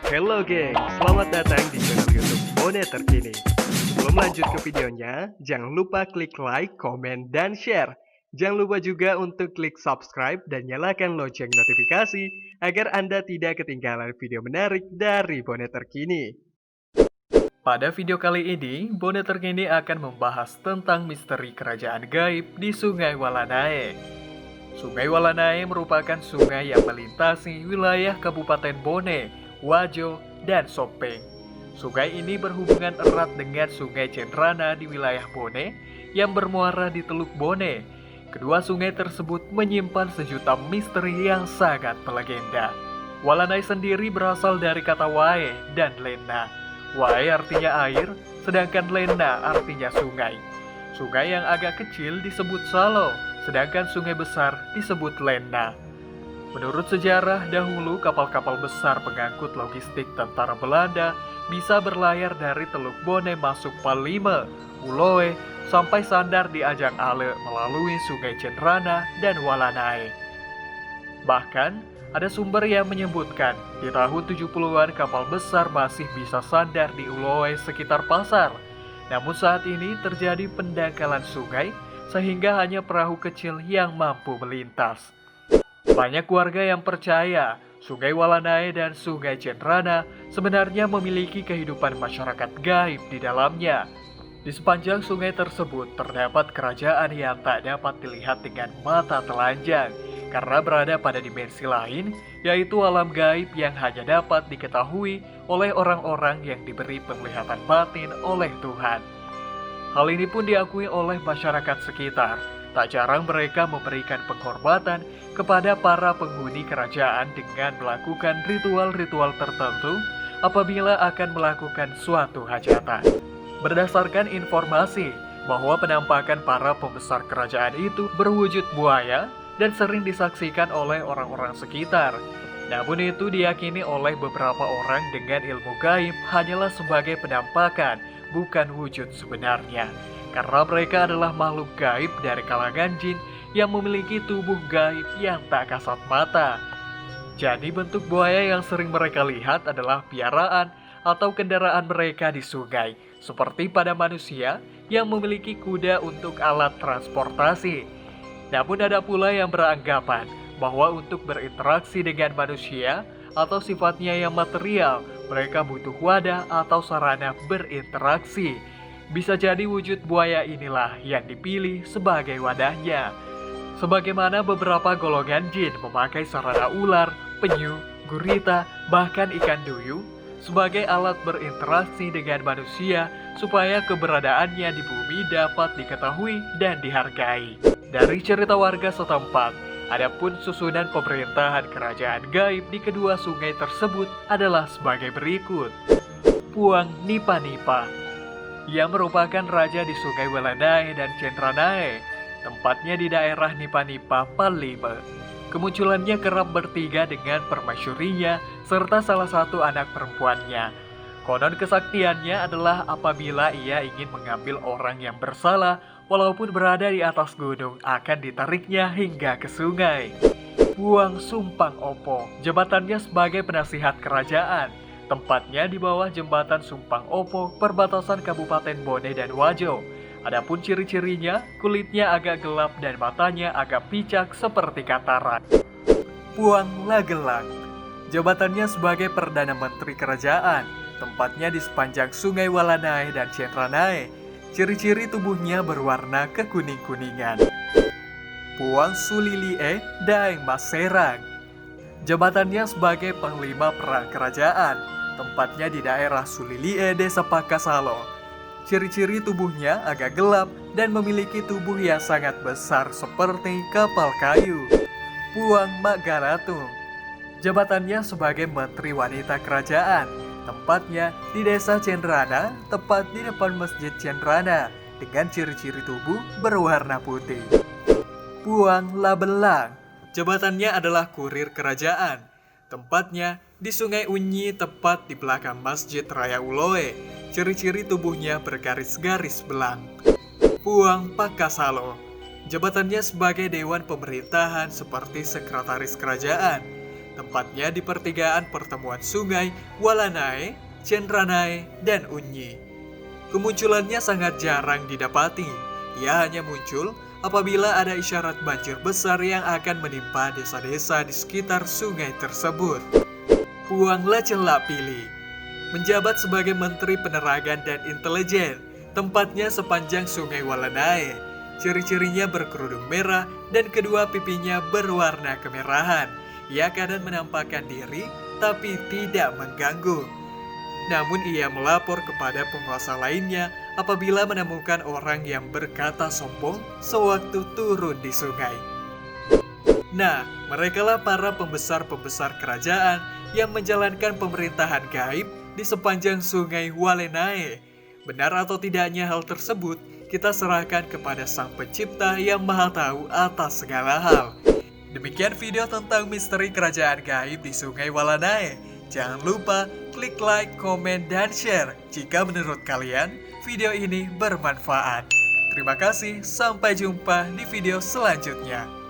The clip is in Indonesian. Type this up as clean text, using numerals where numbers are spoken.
Halo geng, selamat datang di channel YouTube Bone Terkini. Sebelum lanjut ke videonya, jangan lupa klik like, komen, dan share. Jangan lupa juga untuk klik subscribe dan nyalakan lonceng notifikasi agar Anda tidak ketinggalan video menarik dari Bone Terkini. Pada video kali ini, Bone Terkini akan membahas tentang misteri kerajaan gaib di Sungai Walanae. Sungai Walanae merupakan sungai yang melintasi wilayah Kabupaten Bone, Wajo, dan Sopeng. Sungai ini berhubungan erat dengan Sungai Cenrana di wilayah Bone yang bermuara di Teluk Bone. Kedua sungai tersebut menyimpan sejuta misteri yang sangat melegenda. Walanae sendiri berasal dari kata wae dan lena. Wae artinya air, sedangkan lena artinya sungai. Sungai yang agak kecil disebut salo, sedangkan sungai besar disebut lena. Menurut sejarah, dahulu kapal-kapal besar pengangkut logistik tentara Belanda bisa berlayar dari Teluk Bone masuk Palime, Uloe, sampai sandar di Ajang Ale melalui Sungai Cenrana dan Walanae. Bahkan, ada sumber yang menyebutkan di tahun 70-an kapal besar masih bisa sandar di Uloe sekitar pasar. Namun saat ini terjadi pendangkalan sungai sehingga hanya perahu kecil yang mampu melintas. Banyak warga yang percaya Sungai Walanae dan Sungai Cenrana sebenarnya memiliki kehidupan masyarakat gaib di dalamnya. Di sepanjang sungai tersebut terdapat kerajaan yang tak dapat dilihat dengan mata telanjang karena berada pada dimensi lain, yaitu alam gaib yang hanya dapat diketahui oleh orang-orang yang diberi penglihatan batin oleh Tuhan. Hal ini pun diakui oleh masyarakat sekitar. Tak jarang mereka memberikan penghormatan kepada para penghuni kerajaan dengan melakukan ritual-ritual tertentu apabila akan melakukan suatu hajatan. Berdasarkan informasi bahwa penampakan para pembesar kerajaan itu berwujud buaya dan sering disaksikan oleh orang-orang sekitar. Namun itu diyakini oleh beberapa orang dengan ilmu gaib hanyalah sebagai penampakan, bukan wujud sebenarnya. Karena mereka adalah makhluk gaib dari kalangan jin yang memiliki tubuh gaib yang tak kasat mata. Jadi bentuk buaya yang sering mereka lihat adalah piaraan atau kendaraan mereka di sungai, seperti pada manusia yang memiliki kuda untuk alat transportasi. Namun ada pula yang beranggapan bahwa untuk berinteraksi dengan manusia atau sifatnya yang material, mereka butuh wadah atau sarana berinteraksi. Bisa jadi wujud buaya inilah yang dipilih sebagai wadahnya. Sebagaimana beberapa golongan jin memakai sarana ular, penyu, gurita, bahkan ikan duyung sebagai alat berinteraksi dengan manusia supaya keberadaannya di bumi dapat diketahui dan dihargai. Dari cerita warga setempat, adapun susunan pemerintahan kerajaan gaib di kedua sungai tersebut adalah sebagai berikut. Puang Nipa-Nipa yang merupakan raja di Sungai Walanae dan Cenranae, tempatnya di daerah Nipa-Nipa, Palime. Kemunculannya kerap bertiga dengan permaisurinya serta salah satu anak perempuannya. Konon kesaktiannya adalah apabila ia ingin mengambil orang yang bersalah, walaupun berada di atas gunung, akan ditariknya hingga ke sungai. Puang Sumpang Opo, jabatannya sebagai penasihat kerajaan. Tempatnya di bawah jembatan Sumpang Opo, perbatasan Kabupaten Bone dan Wajo. Adapun ciri-cirinya, kulitnya agak gelap dan matanya agak picak seperti katarak. Puang Lagelang, jabatannya sebagai Perdana Menteri Kerajaan. Tempatnya di sepanjang Sungai Walanae dan Cenranae. Ciri-ciri tubuhnya berwarna kekuning-kuningan. Puang Sulilie Daeng Maserang, jabatannya sebagai Panglima Perang Kerajaan. Tempatnya di daerah Sulilie, Desa Pakasalo. Ciri-ciri tubuhnya agak gelap dan memiliki tubuh yang sangat besar seperti kapal kayu. Puang Magaratung, jabatannya sebagai Menteri Wanita Kerajaan. Tempatnya di Desa Cenrana, tepat di depan Masjid Cenrana, dengan ciri-ciri tubuh berwarna putih. Puang Labelang, jabatannya adalah kurir kerajaan. Tempatnya di Sungai Unyi, tepat di belakang Masjid Raya Uloe. Ciri-ciri tubuhnya bergaris-garis belang. Puang Pakasalo, jabatannya sebagai Dewan Pemerintahan seperti Sekretaris Kerajaan. Tepatnya di pertigaan pertemuan sungai Walanae, Chenranae, dan Unyi. Kemunculannya sangat jarang didapati. Ia hanya muncul apabila ada isyarat banjir besar yang akan menimpa desa-desa di sekitar sungai tersebut. Puang Lacelapili menjabat sebagai Menteri Penerangan dan Intelijen, tempatnya sepanjang sungai Walanae. Ciri-cirinya berkerudung merah dan kedua pipinya berwarna kemerahan. Ia kadang menampakkan diri tapi tidak mengganggu. Namun ia melapor kepada penguasa lainnya apabila menemukan orang yang berkata sombong sewaktu turun di sungai. Nah, merekalah para pembesar-pembesar kerajaan yang menjalankan pemerintahan gaib di sepanjang sungai Walanae. Benar atau tidaknya hal tersebut, kita serahkan kepada Sang Pencipta yang Maha Tahu atas segala hal. Demikian video tentang misteri kerajaan gaib di sungai Walanae. Jangan lupa klik like, komen, dan share jika menurut kalian video ini bermanfaat. Terima kasih, sampai jumpa di video selanjutnya.